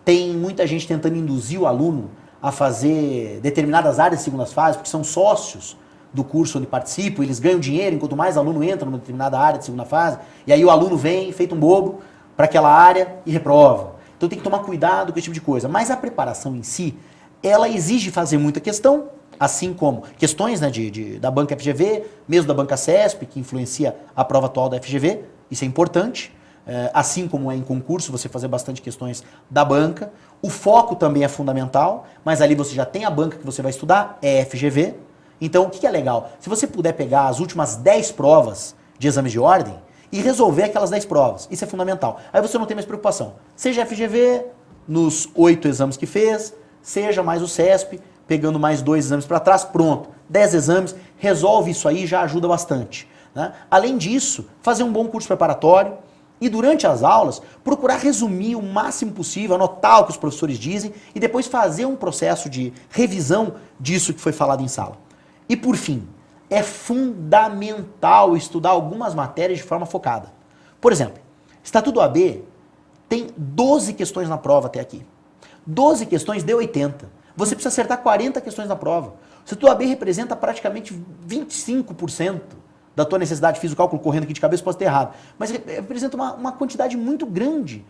Tem muita gente tentando induzir o aluno a fazer determinadas áreas de segundas fases, porque são sócios do curso onde participam, eles ganham dinheiro enquanto mais aluno entra numa determinada área de segunda fase, e aí o aluno vem, feito um bobo, para aquela área e reprova. Então tem que tomar cuidado com esse tipo de coisa. Mas a preparação em si, ela exige fazer muita questão, assim como questões, né, da banca FGV, mesmo da banca CESP, que influencia a prova atual da FGV, isso é importante. Assim como é em concurso, você fazer bastante questões da banca. O foco também é fundamental, mas ali você já tem a banca que você vai estudar, é FGV. Então, o que é legal? Se você puder pegar as últimas 10 provas de exames de ordem e resolver aquelas 10 provas. Isso é fundamental. Aí você não tem mais preocupação. Seja FGV, nos 8 exames que fez, seja mais o CESP, pegando mais 2 exames para trás, pronto. 10 exames, resolve isso aí, já ajuda bastante. Né? Além disso, fazer um bom curso preparatório e durante as aulas, procurar resumir o máximo possível, anotar o que os professores dizem e depois fazer um processo de revisão disso que foi falado em sala. E por fim, é fundamental estudar algumas matérias de forma focada. Por exemplo, Estatuto do AB tem 12 questões na prova até aqui. 12 questões deu 80. Você precisa acertar 40 questões na prova. O Estatuto do AB representa praticamente 25% da tua necessidade. Fiz o cálculo correndo aqui de cabeça, posso ter errado. Mas representa uma quantidade muito grande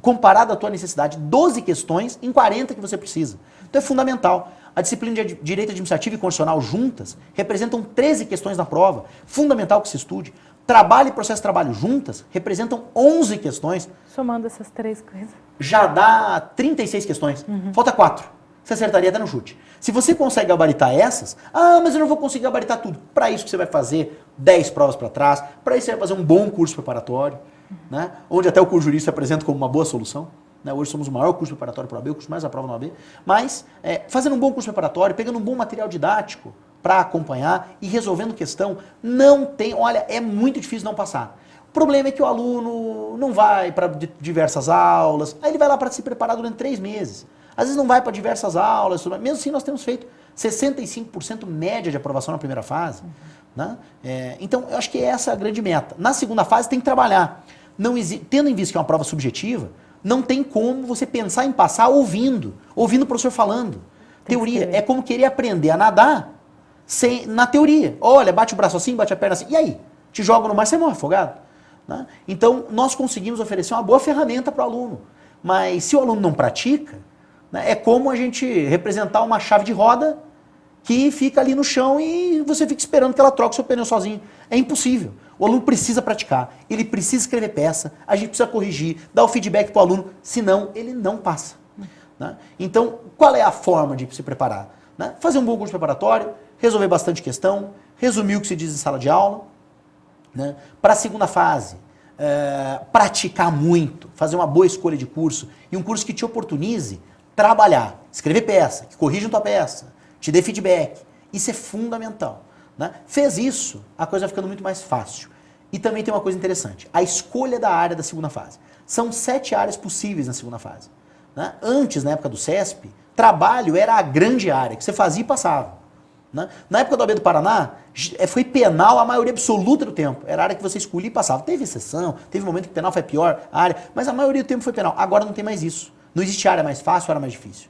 comparada à tua necessidade. 12 questões em 40 que você precisa. Então é fundamental. A disciplina de Direito Administrativo e Constitucional juntas representam 13 questões na prova. Fundamental que se estude. Trabalho e processo de trabalho juntas representam 11 questões. Somando essas 3 coisas. Já dá 36 questões. Falta 4. Você acertaria até no chute. Se você consegue gabaritar essas, mas eu não vou conseguir gabaritar tudo. Para isso que você vai fazer 10 provas para trás, para isso você vai fazer um bom curso preparatório, né? Onde até o curso jurídico se apresenta como uma boa solução. Né? Hoje somos o maior curso preparatório para o AB, o curso mais aprova no AB. Mas fazendo um bom curso preparatório, pegando um bom material didático para acompanhar e resolvendo questão, não tem, olha, é muito difícil não passar. O problema é que o aluno não vai para diversas aulas, aí ele vai lá para se preparar durante 3 meses. Às vezes não vai para diversas aulas, mesmo assim nós temos feito 65% média de aprovação na primeira fase. Né? Então, eu acho que essa é a grande meta. Na segunda fase tem que trabalhar. Tendo em vista que é uma prova subjetiva, não tem como você pensar em passar ouvindo o professor falando. Teoria é como querer aprender a nadar na teoria. Olha, bate o braço assim, bate a perna assim, e aí? Te joga no mar, você morre afogado. Né? Então, nós conseguimos oferecer uma boa ferramenta para o aluno. Mas se o aluno não pratica, é como a gente representar uma chave de roda que fica ali no chão e você fica esperando que ela troque o seu pneu sozinho. É impossível. O aluno precisa praticar, ele precisa escrever peça, a gente precisa corrigir, dar o feedback para o aluno, senão ele não passa. Né? Então, qual é a forma de se preparar? Né? Fazer um bom curso preparatório, resolver bastante questão, resumir o que se diz em sala de aula. Né? Para a segunda fase, praticar muito, fazer uma boa escolha de curso e um curso que te oportunize trabalhar, escrever peça, que corrija tua peça, te dê feedback. Isso é fundamental. Né? Fez isso, a coisa vai ficando muito mais fácil. E também tem uma coisa interessante, a escolha da área da segunda fase. São 7 áreas possíveis na segunda fase. Né? Antes, na época do CESP, trabalho era a grande área, que você fazia e passava. Né? Na época do AB do Paraná, foi penal a maioria absoluta do tempo. Era a área que você escolhia e passava. Teve exceção, teve momento que penal foi pior a área, mas a maioria do tempo foi penal. Agora não tem mais isso. Não existe área mais fácil, área mais difícil.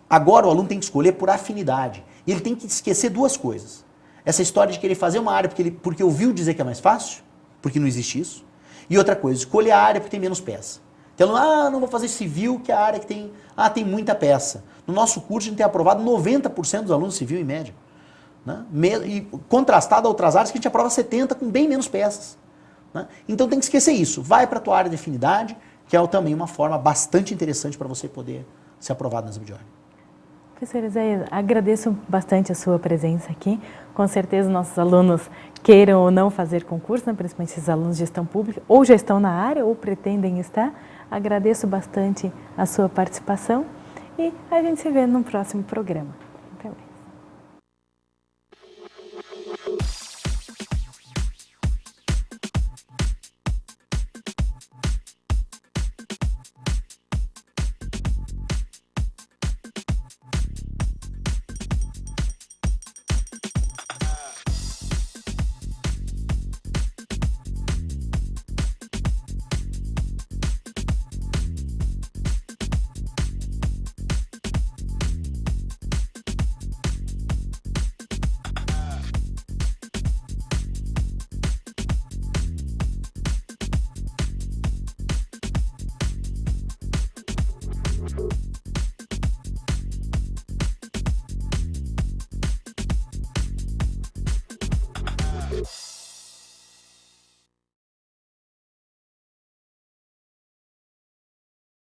Agora o aluno tem que escolher por afinidade. E ele tem que esquecer 2 coisas. Essa história de querer fazer uma área porque ouviu dizer que é mais fácil, porque não existe isso. E outra coisa, escolher a área porque tem menos peça. Então, não vou fazer civil, que é a área que tem muita peça. No nosso curso a gente tem aprovado 90% dos alunos civil em média. Né? E contrastado a outras áreas que a gente aprova 70% com bem menos peças. Né? Então tem que esquecer isso. Vai para a tua área de afinidade, que é também uma forma bastante interessante para você poder ser aprovado na exame de ordem. Professor Isaías, agradeço bastante a sua presença aqui. Com certeza nossos alunos queiram ou não fazer concurso, né? Principalmente esses alunos de gestão pública, ou já estão na área ou pretendem estar. Agradeço bastante a sua participação e a gente se vê no próximo programa.